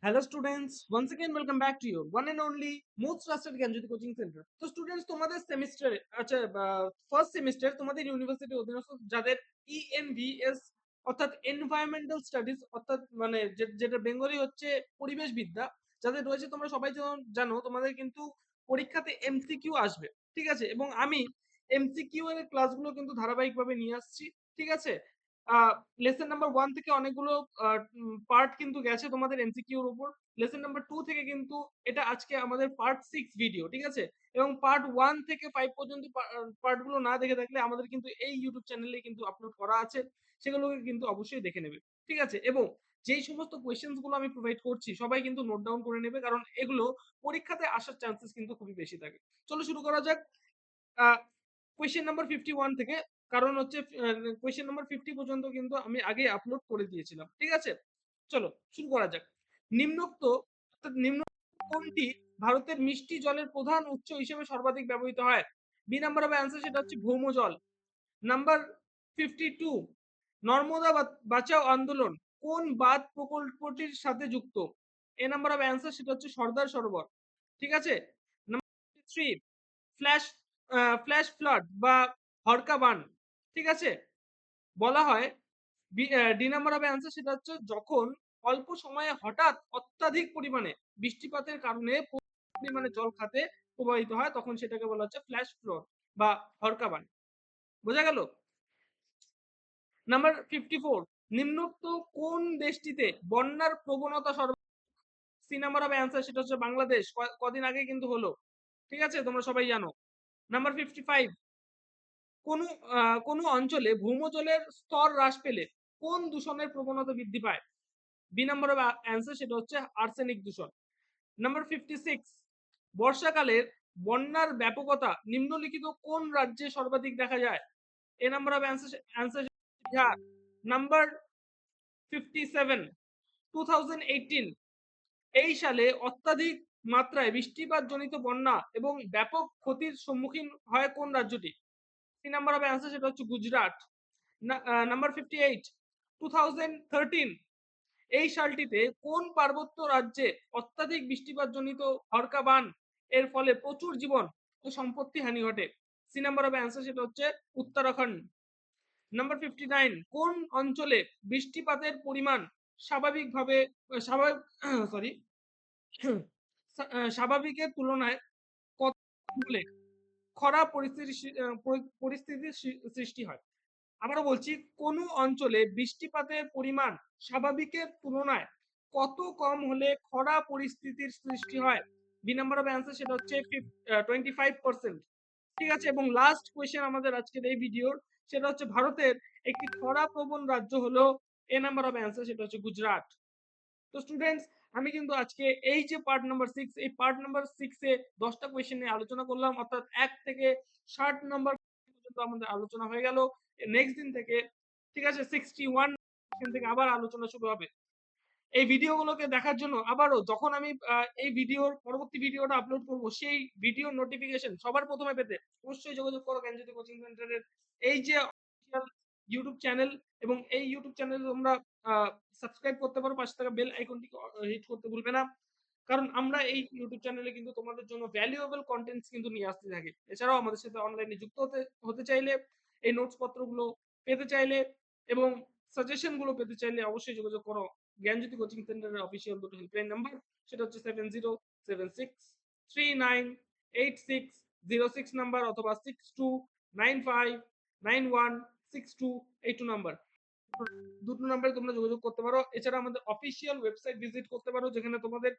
Hello students, once again welcome back to your one and only most trusted Gyanjyoti coaching centre. তো students তোমাদের সেমিস্টারে first semester তোমাদের university অধীনস্থ যাদের ENVS অর্থাৎ এনভায়রনমেন্টাল স্টাডিজ অর্থাৎ মানে যেটা বেঙ্গলি হচ্ছে পরিবেশ বিদ্যা যাদের রয়েছে, তোমরা সবাই জানো তোমাদের কিন্তু পরীক্ষাতে এমসিকিউ আসবে, ঠিক আছে? এবং আমি এমসিকিউ এর ক্লাসগুলো কিন্তু ধারাবাহিকভাবে নিয়ে আসছি, ঠিক আছে? লেসন নাম্বার 1 থেকে অনেকগুলো পার্ট কিন্তু গেছে তোমাদের এমসিকিউর উপর। লেসন নাম্বার 2 থেকে কিন্তু এটা আজকে আমাদের পার্ট 6 ভিডিও, ঠিক আছে? এবং পার্ট 1 থেকে 5 পর্যন্ত পার্টগুলো না দেখে থাকলে আমাদের কিন্তু এই ইউটিউব চ্যানেলে কিন্তু আপলোড করা আছে, সেগুলোকে কিন্তু অবশ্যই দেখে নেবে, ঠিক আছে? এবং যেই সমস্ত কোয়েশ্চেন্স গুলো আমি প্রোভাইড করছি সবাই কিন্তু নোট ডাউন করে নেবে, কারণ এগুলো পরীক্ষাতে আসার চান্সেস কিন্তু খুবই বেশি থাকে। চলো শুরু করা যাক। কোয়েশ্চেন নাম্বার 51 থেকে, কারণ হচ্ছে কোয়েশ্চেন নাম্বার 50 পর্যন্ত কিন্তু আমি আগে আপলোড করে দিয়েছিলাম, ঠিক আছে? চলো শুরু করা যাক। নিম্নোক্ত অর্থাৎ নিম্ন কোনটি ভারতের মিষ্টি জলের প্রধান উৎস হিসেবে সর্বাধিক ব্যবহৃত হয়? বি নাম্বার হবে অ্যান্সার, সেটা হচ্ছে ভৌমজল। নাম্বার 52, নর্মদা বাঁচাও আন্দোলন কোন বাঁধ প্রকল্পটির সাথে যুক্ত? এ নাম্বার হবে অ্যান্সার, সেটা হচ্ছে সর্দার সরোবর, ঠিক আছে? নাম্বার 3, ফ্ল্যাশ ফ্ল্যাশ ফ্লাড বা হরকা বান, ঠিক আছে? বলা হয় ডি নাম্বার হবে অ্যান্সার, সেটা হচ্ছে যখন অল্প সময়ে হঠাৎ অত্যাধিক পরিমাণে বৃষ্টিপাতের কারণে পরিমাণে জল খাতে প্রবাহিত হয়, তখন সেটাকে বলা হচ্ছে ফ্ল্যাশ ফ্লড বা হরকা বান। বোঝা গেল? নাম্বার 54, নিম্নোক্ত কোন দেশটিতে বন্যার প্রবণতা সি নাম্বার হবে অ্যান্সার, সেটা হচ্ছে বাংলাদেশ। কদিন আগে কিন্তু হলো, ঠিক আছে? তোমরা সবাই জানো। নাম্বার 55, কোন কোন অঞ্চলে ভৌমজলের স্তর হ্রাস পেলে কোন দূষণের প্রবণতা বৃদ্ধি পায়? বি নাম্বার হবে অ্যান্সার, সেটা হচ্ছে আর্সেনিক দূষণ। নাম্বার 56, বর্ষাকালের বন্যার ব্যাপকতা নিম্নলিখিত কোন রাজ্যে সর্বাধিক দেখা যায়? এ নাম্বার হবে অ্যান্সার বিহার। নাম্বার 57, 2018 এই সালে অত্যাধিক মাত্রায় বৃষ্টিপাত জনিত বন্যা এবং ব্যাপক ক্ষতির সম্মুখীন হয় কোন রাজ্যটি? সি নাম্বার হবে অ্যান্সার, সেটা হচ্ছে গুজরাট। নাম্বার 58, 2013 এই সালটিতে কোন পার্বত্য রাজ্যে অত্যাধিক বৃষ্টিপাত জনিত হরকা বান এর ফলে প্রচুর জীবন ও সম্পত্তি হানি ঘটে? সি নাম্বার হবে অ্যান্সার, সেটা হচ্ছে উত্তরাখণ্ড। নাম্বার 59, কোন অঞ্চলে বৃষ্টিপাতের পরিমাণ স্বাভাবিকভাবে স্বাভাবিক সরি স্বাভাবিকের তুলনায় কত হলে খরা পরিস্থিতির সৃষ্টি হয়? আবারও বলছি, কোন অঞ্চলে বৃষ্টিপাতের পরিমাণ স্বাভাবিকের তুলনায় কত কম হলে খরা পরিস্থিতির সৃষ্টি হয়? বি নাম্বার হবে অ্যান্সার, সেটা হচ্ছে 25%, ঠিক আছে? এবং লাস্ট কোয়েশ্চেন আমাদের আজকের এই ভিডিওর, সেটা হচ্ছে ভারতের একটি খরা প্রবণ রাজ্য হলো, এ নাম্বার হবে অ্যান্সার, সেটা হচ্ছে গুজরাট। তো স্টুডেন্টস, আমি কিন্তু আজকে এই যে পার্ট নাম্বার 6, এই পার্ট নাম্বার 6 এ 10টা কোয়েশ্চেন নিয়ে আলোচনা করলাম, অর্থাৎ 1 থেকে 60 নাম্বার পর্যন্ত আমাদের আলোচনা হয়ে গেল। নেক্সট দিন থেকে, ঠিক আছে, 61 কোয়েশ্চেন থেকে আবার আলোচনা শুরু হবে। এই ভিডিওগুলোকে দেখার জন্য আবারও যখন আমি এই ভিডিওর পরবর্তী ভিডিওটা আপলোড করব, সেই ভিডিওর নোটিফিকেশন সবার প্রথমে পেতে অবশ্যই যোগাযোগ করো জ্ঞানজ্যোতি কোচিং সেন্টারের এই যে অফিশিয়াল ইউটিউব চ্যানেল, এবং এই ইউটিউব চ্যানেলে তোমরা সাবস্ক্রাইব করতে পারো, পাশে থাকা বেল আইকনটি হিট করতে ভুলবে না, কারণ আমরা এই ইউটিউব চ্যানেলে কিন্তু তোমাদের জন্য ভ্যালুয়েবল কন্টেন্টস কিন্তু নিয়ে আসতে থাকি। এছাড়াও আমাদের সাথে অনলাইনে যুক্ত হতে চাইলে, এই নোটস পত্রগুলো পেতে চাইলে এবং সাজেশন গুলো পেতে চাইলে অবশ্যই যোগাযোগ করো জ্ঞানজ্যোতি কোচিং সেন্টারের অফিসিয়াল দুটো হেল্পলাইন নাম্বার, সেটা হচ্ছে 7076398606 নাম্বার অথবা 6295916282 নাম্বার। দুটো নাম্বারে তোমরা যোগাযোগ করতে পারো। এছাড়া আমাদের অফিসিয়াল ওয়েবসাইট ভিজিট করতে পারো, যেখানে তোমাদের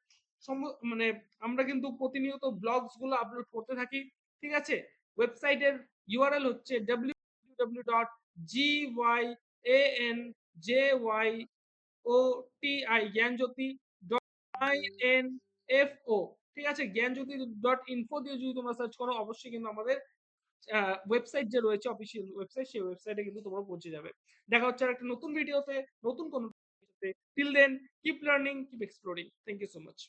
মানে আমরা কিন্তু প্রতিনিয়ত ব্লগস গুলো আপলোড করতে থাকি, ঠিক আছে? ওয়েবসাইটের ইউআরএল হচ্ছে www.gyanjoti জ্ঞানজ্যোতি.info, ঠিক আছে? জ্ঞানজ্যোতি.info দিয়ে যদি তোমরা সার্চ করো, অবশ্যই কিন্তু আমাদের ওয়েবসাইট যে রয়েছে অফিসিয়াল ওয়েবসাইট, সেই ওয়েবসাইটে কিন্তু তোমরা পৌঁছে যাবে। দেখা হচ্ছে আর একটা নতুন ভিডিওতে, নতুন কোনো till then, keep learning, keep exploring. Thank you so much.